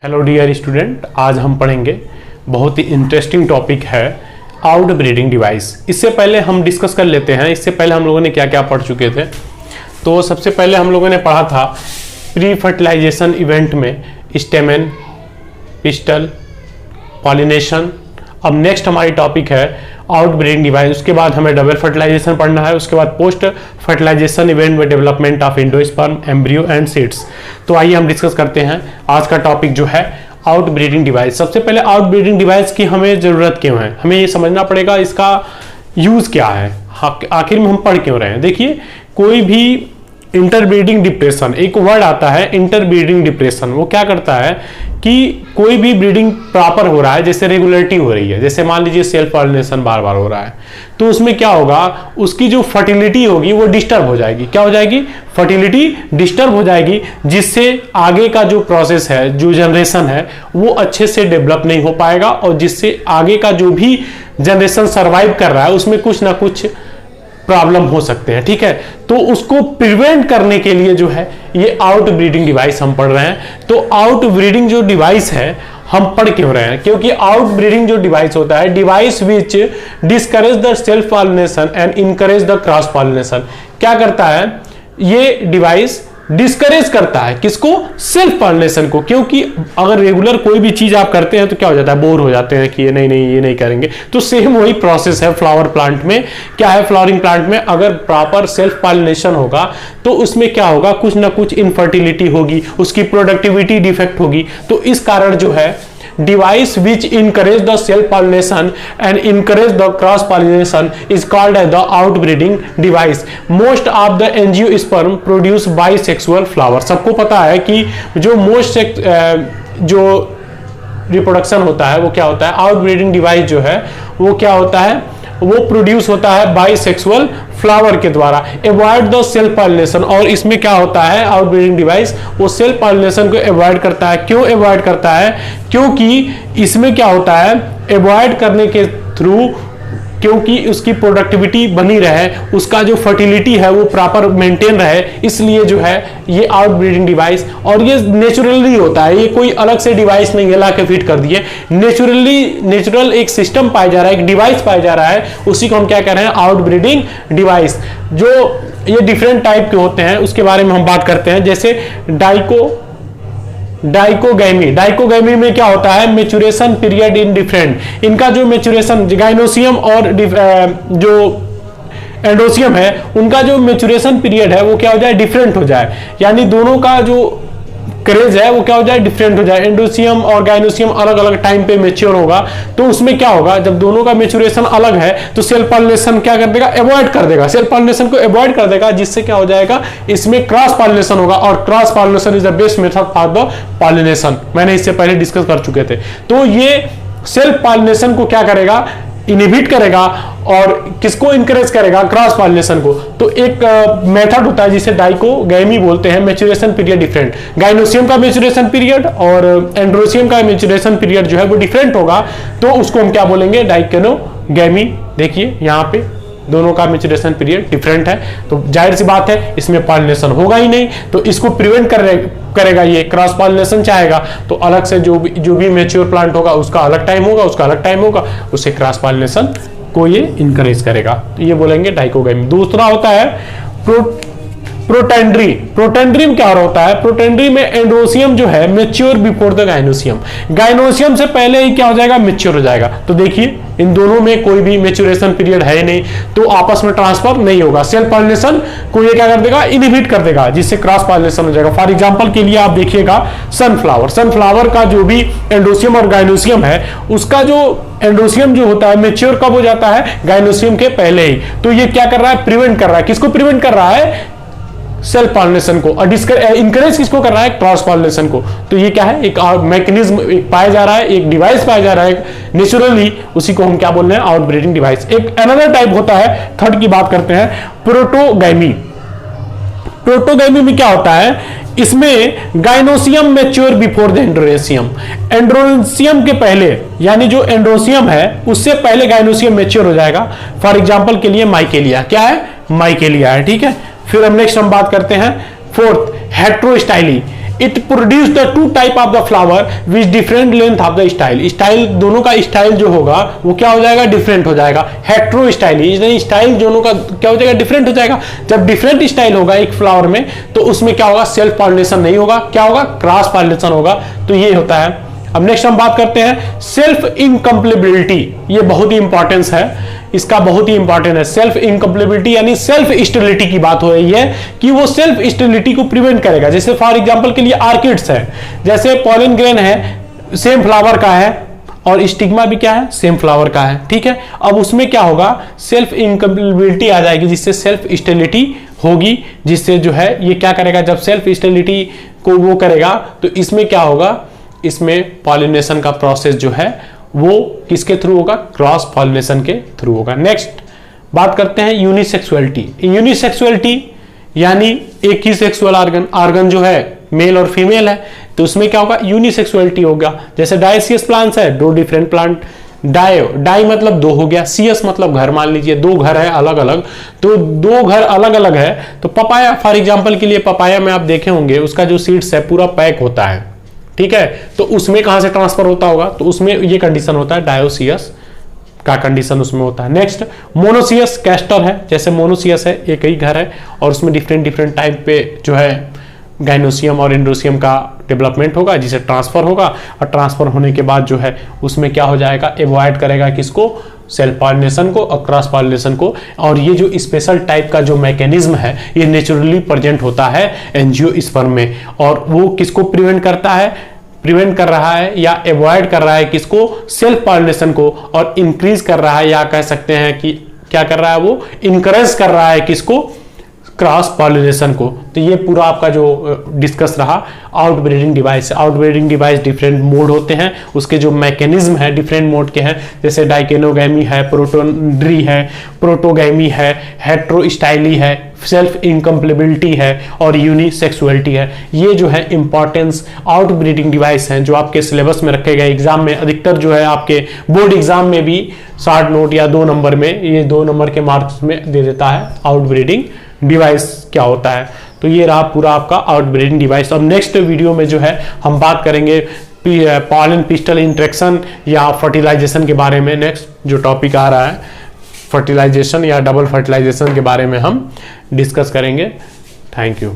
Hello dear student, आज हम पढ़ेंगे बहुत ही इंटरेस्टिंग टॉपिक है आउट ब्रीडिंग डिवाइस। इससे पहले हम डिस्कस कर लेते हैं, इससे पहले हम लोगों ने क्या क्या पढ़ चुके थे। तो सबसे पहले हम लोगों ने पढ़ा था प्री फर्टिलाइजेशन इवेंट में स्टेमेन, पिस्टल, पॉलिनेशन। अब नेक्स्ट हमारी टॉपिक है आउट ब्रीडिंग डिवाइस। उसके बाद हमें डबल फर्टिलाइजेशन पढ़ना है। उसके बाद पोस्ट फर्टिलाइजेशन इवेंट में development of endosperm, embryo and seeds. तो आइए हम डिस्कस करते हैं आज का टॉपिक जो है आउट ब्रीडिंग डिवाइस। सबसे पहले आउट ब्रीडिंग डिवाइस की हमें जरूरत क्यों है, हमें ये समझना पड़ेगा इसका यूज क्या है, आखिर में हम पढ़ क्यों रहे हैं। देखिए, कोई भी इंटरब्रीडिंग डिप्रेशन, एक वर्ड आता है इंटरब्रीडिंग डिप्रेशन, वो क्या करता है कि कोई भी ब्रीडिंग प्रॉपर हो रहा है, जैसे रेगुलरिटी हो रही है, जैसे मान लीजिए सेल्फ पॉलिनेशन बार बार हो रहा है, तो उसमें क्या होगा, उसकी जो फर्टिलिटी होगी वो डिस्टर्ब हो जाएगी। क्या हो जाएगी? फर्टिलिटी डिस्टर्ब हो जाएगी, जिससे आगे का जो प्रोसेस है, जो जनरेशन है, वो अच्छे से डेवलप नहीं हो पाएगा और जिससे आगे का जो भी जनरेशन सर्वाइव कर रहा है उसमें कुछ ना कुछ प्रॉब्लम हो सकते हैं। ठीक है, तो उसको प्रिवेंट करने के लिए जो है ये आउट ब्रीडिंग डिवाइस हम पढ़ रहे हैं। तो आउट ब्रीडिंग जो डिवाइस है हम पढ़ क्यों रहे हैं? क्योंकि आउट ब्रीडिंग जो डिवाइस होता है, device which discourage the self pollination and encourage the cross pollination. क्या करता है ये डिवाइस? डिस्करेज करता है किसको? सेल्फ पॉलिनेशन को। क्योंकि अगर रेगुलर कोई भी चीज आप करते हैं तो क्या हो जाता है, बोर हो जाते हैं कि ये नहीं करेंगे। तो सेम वही प्रोसेस है फ्लावर प्लांट में। क्या है? फ्लावरिंग प्लांट में अगर प्रॉपर सेल्फ पॉलिनेशन होगा तो उसमें क्या होगा, कुछ ना कुछ इनफर्टिलिटी होगी, उसकी प्रोडक्टिविटी डिफेक्ट होगी। तो इस कारण जो है device which encourage the self pollination and encourage the cross pollination is called as the outbreeding device. Most of the angiosperm produce bisexual flower. सबको पता है कि जो जो रिप्रोडक्शन होता है वो क्या होता है, आउटब्रीडिंग डिवाइस जो है वो क्या होता है, वो प्रोड्यूस होता है बाइसेक्सुअल फ्लावर के द्वारा। अवॉइड द सेल्फ पॉलिनेशन, और इसमें क्या होता है, आउटब्रीडिंग डिवाइस वो सेल्फ पॉलिनेशन को अवॉइड करता है। क्यों अवॉइड करता है? क्योंकि इसमें क्या होता है, अवॉइड करने के थ्रू, क्योंकि उसकी प्रोडक्टिविटी बनी रहे, उसका जो फर्टिलिटी है वो प्रॉपर मेंटेन रहे, इसलिए जो है ये आउटब्रीडिंग डिवाइस, और ये नेचुरली होता है, ये कोई अलग से डिवाइस नहीं है ला के फिट कर दिए, नेचुरल एक सिस्टम पाया जा रहा है, एक डिवाइस पाया जा रहा है, उसी को हम क्या कह रहे हैं, आउटब्रीडिंग डिवाइस। जो ये डिफरेंट टाइप के होते हैं उसके बारे में हम बात करते हैं। जैसे डाइकोगैमी में क्या होता है, मेचुरेशन पीरियड इन डिफरेंट, इनका जो मेचुरेशन, गाइनोसियम और जो एंडोसियम है उनका जो मेचुरेशन पीरियड है वो क्या हो जाए, डिफरेंट हो जाए, यानी दोनों का जो क्रेज है वो क्या हो जाए, डिफरेंट हो जाए। एंडोसियम और गाइनोसियम अलग अलग टाइम पे मेच्योर होगा, तो उसमें क्या होगा, जब दोनों का मेचुरेशन अलग है तो सेल्फ पॉलिनेशन क्या कर देगा, अवॉइड कर देगा, सेल्फ पॉलिनेशन को अवॉइड कर देगा, जिससे क्या हो जाएगा, इसमें क्रॉस पॉलिनेशन होगा, और cross pollination is the best method for the pollination. मैंने इससे पहले डिस्कस कर चुके थे। तो ये सेल्फ पॉलिनेशन को क्या करेगा, इनहिबिट करेगा, और किसको इंकरेज करेगा, क्रॉस पॉलिनेशन को। तो एक मेथड होता है जिसे डाइकोगैमी बोलते हैं, मैच्योरेशन पीरियड डिफरेंट। गाइनोसियम का मैच्योरेशन पीरियड और एंड्रोसियम का मैच्योरेशन पीरियड जो है वो डिफरेंट होगा, तो उसको हम क्या बोलेंगे, डाइकोगैमी। देखिए यहाँ पे दोनों का मैच्योरेशन पीरियड डिफरेंट है, तो जाहिर सी बात है इसमें पॉलिनेशन होगा ही नहीं, तो इसको प्रिवेंट करेगा, ये क्रॉस पॉलिनेशन चाहेगा, तो अलग से जो भी मैच्योर प्लांट होगा उसका अलग टाइम होगा, उसका अलग टाइम होगा, उसे क्रॉस पॉलिनेशन को ये इंकरेज करेगा, तो ये बोलेंगे डाइकोगैमी। दूसरा होता है प्रोटेंड्री। प्रोटेंड्री में क्या होता है, प्रोटेंड्री में एंड्रोसियम जो है mature before the gynoecium, gynoecium से पहले ही क्या हो जाएगा, मैच्योर हो जाएगा। तो देखिए इन दोनों में कोई भी मैच्योरेशन पीरियड है नहीं, तो आपस में ट्रांसफर नहीं होगा, सेल्फ पॉलिनेशन को ये क्या कर देगा, इनहिबिट कर देगा, जिससे क्रॉस पॉलिनेशन हो जाएगा। फॉर एग्जांपल के लिए आप देखिएगा सनफ्लावर का जो भी एंडोसियम और गाइनोसियम है, उसका जो एंडोसियम जो होता है मैच्योर कब हो जाता है, गाइनोसियम के पहले ही। तो ये क्या कर रहा है, प्रिवेंट कर रहा है, किसको प्रिवेंट कर रहा है, सेल्फ पॉलिनेशन को, और इंकरेज किसको कर रहा है, क्रॉस पॉलिनेशन को। तो ये क्या है, एक मैकेनिज्म पाया जा रहा है, एक डिवाइस पाया जा रहा है नेचुरली, उसी को हम क्या बोल रहे हैं, आउटब्रीडिंग डिवाइस। एक अनदर टाइप होता है, थर्ड की बात करते हैं, प्रोटोगैमी। प्रोटोगैमी में क्या होता है, इसमें gynoecium mature before the androecium, androecium के पहले, यानी जो एंड्रोसियम है उससे पहले गाइनोसियम मैच्योर हो जाएगा। फॉर एग्जांपल के लिए माइकेलिया, क्या है, माइकेलिया है, ठीक है। फिर हम नेक्स्ट बात करते हैं fourth, heterostyly. It produce the two type of the flower which different length of the style. Style दोनों का स्टाइल जो होगा वो क्या हो जाएगा, डिफरेंट हो जाएगा। हेट्रो स्टाइल, स्टाइल दोनों का क्या हो जाएगा, डिफरेंट हो जाएगा। जब डिफरेंट स्टाइल होगा एक फ्लावर में तो उसमें क्या होगा, सेल्फ पॉलिनेशन नहीं होगा, क्या होगा, क्रॉस पॉलिनेशन होगा। तो ये होता है। अब नेक्स्ट हम बात करते हैं सेल्फ इनकम्प्लेबिलिटी। ये बहुत ही इंपॉर्टेंस है, इसका बहुत ही इंपॉर्टेंट है। सेल्फ इनकम्प्लेबिलिटी यानी सेल्फ स्टेबिलिटी की बात हो रही है कि वो सेल्फ स्टेबिलिटी को प्रिवेंट करेगा। जैसे फॉर एग्जांपल के लिए ऑर्किड्स है, जैसे पॉलन ग्रेन है सेम फ्लावर का है और स्टिग्मा भी क्या है, सेम फ्लावर का है, ठीक है। अब उसमें क्या होगा, सेल्फ इनकम्प्लेबिलिटी आ जाएगी, जिससे सेल्फ स्टेबिलिटी होगी, जिससे जो है ये क्या करेगा, जब सेल्फ स्टेबिलिटी को वो करेगा तो इसमें क्या होगा, इसमें पॉलिनेशन का प्रोसेस जो है वो किसके थ्रू होगा, क्रॉस पॉलिनेशन के थ्रू होगा। नेक्स्ट बात करते हैं यूनिसेक्सुअलिटी। यूनिसेक्सुअलिटी यानी एक ही सेक्सुअल ऑर्गन जो है मेल और फीमेल है तो उसमें क्या होगा, यूनिसेक्सुअलिटी होगा। जैसे डायसियस प्लांट्स है, दो डिफरेंट प्लांट, डाई मतलब दो हो गया, सीएस मतलब घर, मान लीजिए दो घर है अलग अलग, तो दो घर अलग अलग है। तो पपाया फॉर एग्जांपल के लिए, पपाया में आप देखे होंगे उसका जो सीड्स है पूरा पैक होता है, ठीक है। तो उसमें कहां से ट्रांसफर होता होगा, तो उसमें ये कंडीशन होता है, डायोसियस का कंडीशन उसमें होता है। नेक्स्ट मोनोसियस कैस्टर है, जैसे मोनोसियस है एक ही घर है और उसमें डिफरेंट टाइप पे जो है गाइनोसियम और एंड्रोसियम का डेवलपमेंट होगा, जिसे ट्रांसफर होगा और ट्रांसफर होने के बाद जो है उसमें क्या हो जाएगा, एवॉइड करेगा किसको, सेल्फ पॉलिनेशन को और क्रॉस पॉलिनेशन को। और ये जो स्पेशल टाइप का जो मैकेनिज्म है ये नेचुरली प्रेजेंट होता है एंजियोस्पर्म में, और वो किसको प्रिवेंट करता है, प्रिवेंट कर रहा है या एवॉइड कर रहा है किसको, सेल्फ पॉलिनेशन को, और इंक्रीज कर रहा है या कह सकते हैं कि क्या कर रहा है, वो इंकरेज कर रहा है किसको, क्रॉस पॉलिनेशन को। तो ये पूरा आपका जो डिस्कस रहा outbreeding device. Outbreeding device different mode होते हैं, उसके जो मैकेनिज्म है डिफरेंट मोड के हैं, जैसे डाइकेनोगैमी है, प्रोटोन्ड्री है, प्रोटोगैमी है, हेट्रोस्टाइली है, सेल्फ इनकम्प्लेबिलिटी है और यूनिसेक्सुअलिटी है। ये जो है इंपॉर्टेंस आउटब्रीडिंग डिवाइस हैं जो आपके सिलेबस में रखे गए। एग्जाम में अधिकतर जो है आपके बोर्ड एग्जाम में भी शॉर्ट नोट या 2 नंबर में, ये 2 नंबर के मार्क्स में दे देता है आउटब्रीडिंग डिवाइस क्या होता है। तो ये रहा पूरा आपका आउटब्रीडिंग डिवाइस। अब नेक्स्ट वीडियो में जो है हम बात करेंगे पॉलन पिस्टल इंटरेक्शन या फर्टिलाइजेशन के बारे में। नेक्स्ट जो टॉपिक आ रहा है फर्टिलाइजेशन या डबल फर्टिलाइजेशन के बारे में हम डिस्कस करेंगे। Thank you.